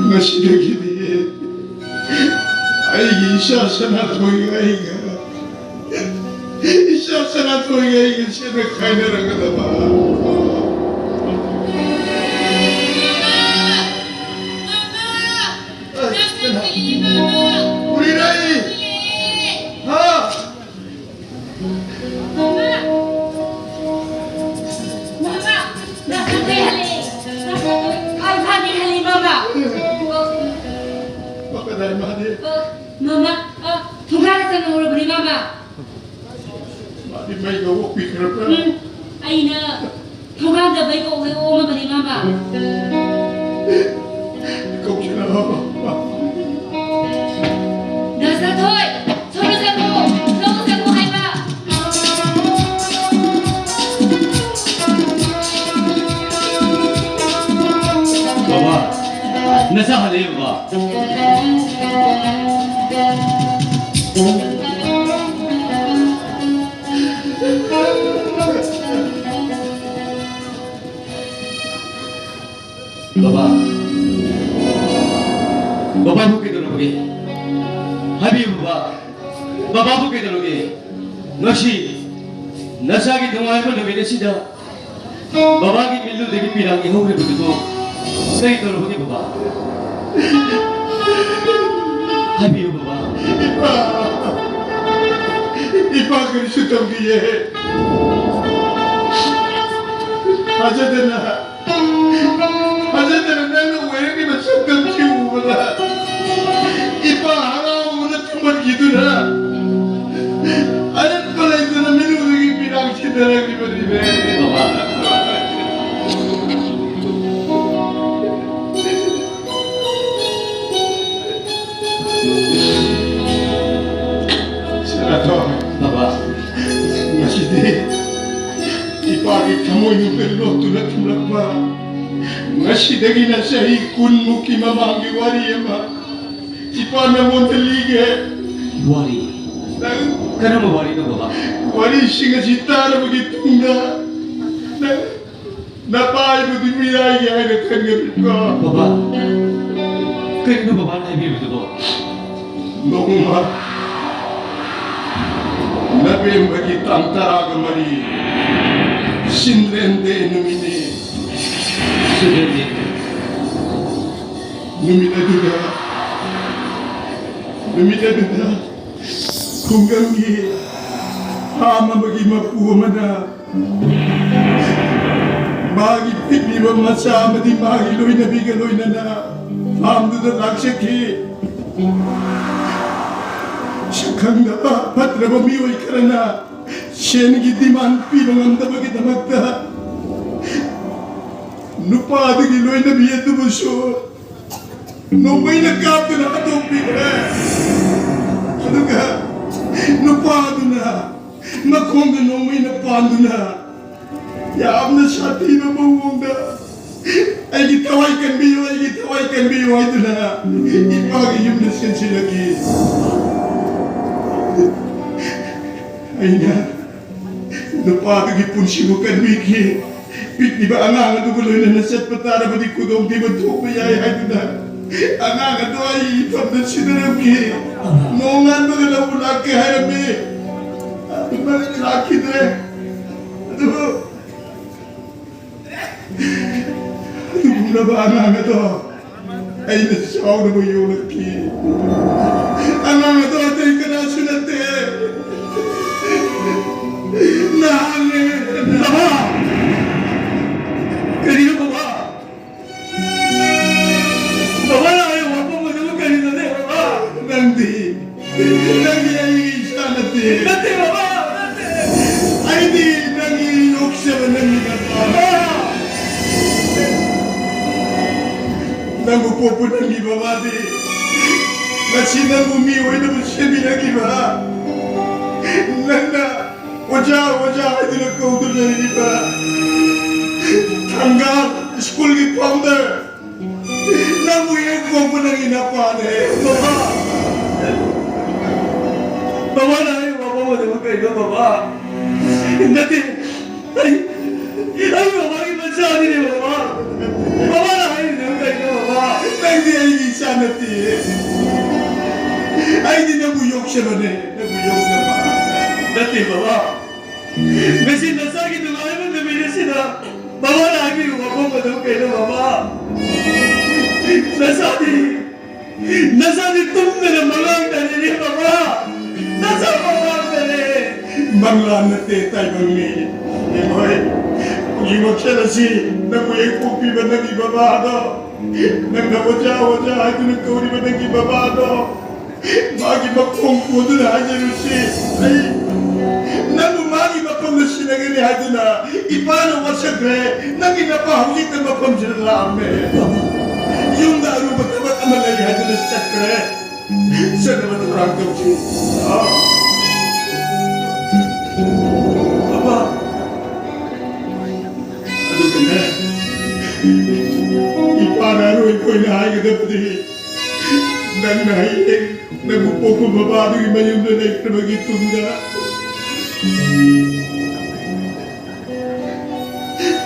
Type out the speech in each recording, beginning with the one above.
ngasidagi디 아이기 이샤사나 토이가이가 이샤사나 토이가이가 시에 카이나라 그다봐 우리 라이 아 Mama, thugara sa nang urabri mama. Madi may gawok pikirap na. Ay na, thugara da bay ko uwi uma bali mama. Ikaw siya na. Nasa toy, sono sa mo hay ba? Baba, nasa halayo ba? Baba buke dologe. Habib Baba buke dologe. Nasi nasa ki dumai ko loge sida. Baba ki millu degi pirang iho ke buto. Sei dologe Baba. Habib Baba. Ipa kari tambiye. Hajatena nang weri na sutam kiwala. Ipa harau na tuman gitu na. Anak pala itu na minu lagi pirang cinta lagi beribe. Baba. Serato. Baba. Masih ipagi kamu yung perlo tulad tulad Ngasidagi na siya ikun mo kimamagi wari ama. Ipa na mo talige. Wari. Kana mo wari no Baba? Wari siya nga sitara magitong na. Napay mo di minay kaya nagkanggapit ko. Baba. Kaya no Baba na ibig ito? Noong ma. Nabim bagita ang taraga mari. Sinrende numini. Sudende. Numina duda. Kunggangi. Hama bagi mapuwa mana. Bagi pikni mamasama di bagi loy na bigaloy na na. Ham duda lakshaki. Shakang na patra mamiway karana. Shen gidiman pinang bagi damagda. Nupadagi loy na biyado mo siya. Nung may nagkapto na katupin na. Ano ka? Napado na. Nakong ka nung may napado na. Yaam na siya, di na mawong na. Ay gitaway kan biyo ito na. Ipagi yung nasyan sila ki. Ay na. Napado gipon siya mo kan wiki. Di ba ang tuguloy na nasyat patara ba di kudong di ba tukmayay ay na. Ang ito ay ipap na sinarap ki. Noongan ba na ulag ki harami. Ano ba na nilaki na? Ano ba? Ano na ba ang ito? Ay nasasaw na mo yung laki. Ang ito atay ka na sunate. Nahangin. Baba! Kanino Baba? Baba na kayo, wapa mo naman kanino na Baba! Nandi ay isa nati. Nante Baba! Nante! Ay di nangiyok siya ng nagata. Nangupopo ng ibabati. Nasinang umiway na mo siya binagiba. Nanda, wajah ay dinagkauto na iba. Tanggal, school ki founder. Namuyag ko po ng inapane. Baba! Baba na kayo, wapa mo naman kayo Baba! Nante! Ay! Ay Baba! Iman sa atin eh Baba! nati. Ay, di nabuyok siya man eh. Nabuyok na ba? Dati baba. Kasi nasakit ng ayaw mo namin na sila. Baba lagi yung ako madam kayo na baba. Nasani tum na ng mga ang dalili baba. Nasa baba ang dalili. Bangla nati tayo bang ni. Imoy, pag-iwag siya na si nabuyok pupi ba ng ibabado. Nang nawadya-wadya, ito nagkauli ba ng ibabado. Magi magpungpo doon na niya si. Ay, namumagi mapamasi na gani hado na ipano wa siya gre nang inapahuli na mapamsi na lame. Yung naano magkabat amalay hado na siya gre. Siya naman orang daw siya. Aba, ano ka na? Ipanaro ko inahay ka na pati. Nang nahilig, nagupok mo babado yung mayroon na naik na magitunda.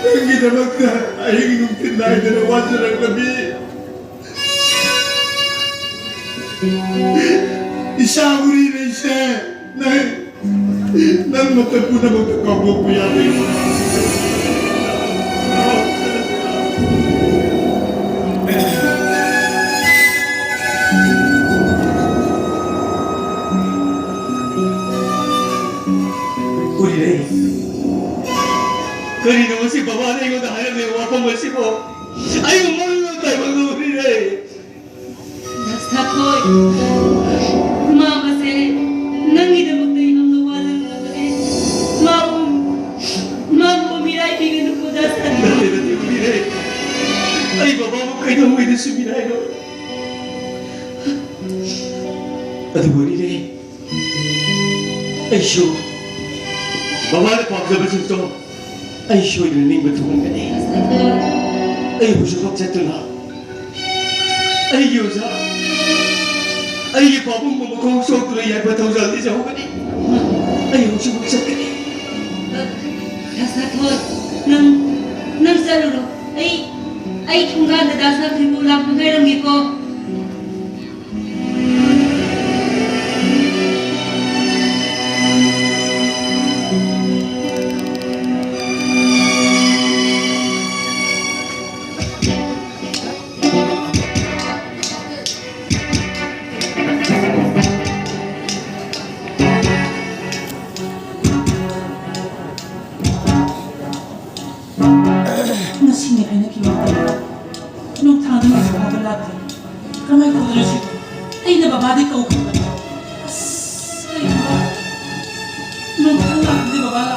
Nang ginamag na, ay yung tinay na nawan siya ng labi. Isawari na siya. Nang matapo na magkakabok mo yan. Kanina mo si baba na yung nahanap na yung wapang masi mo. Ay, umarunong tayo mag-uri na eh. Basta ko, ma kasi nanginamag na yung nawalan na kasi. Umiray, tingin ko dasa. Dati na yung umiray. Ay, baba mo kayo na umuwi na sumiray no. Ano mo rin eh? Ay, sure. Baba na pagkabasin to. Ay, sure yun ning batulong ka eh. Basta ko, Ay, huwag siya ito na. Ay, Yosa. Ay, ipapong mamakong so tuloy ay bataw sa atin sa hukad eh. Ay, huwag siya magsat ka eh. basta ko, nang salulo, ay kung ganda dasal di mo lang pagkailang ko. Nasini ay nakimata. Nung tanong ay kabalati. Kamay ko na siya. Ay nababadik ka ukap na. Ay ba? Nung tanong di babala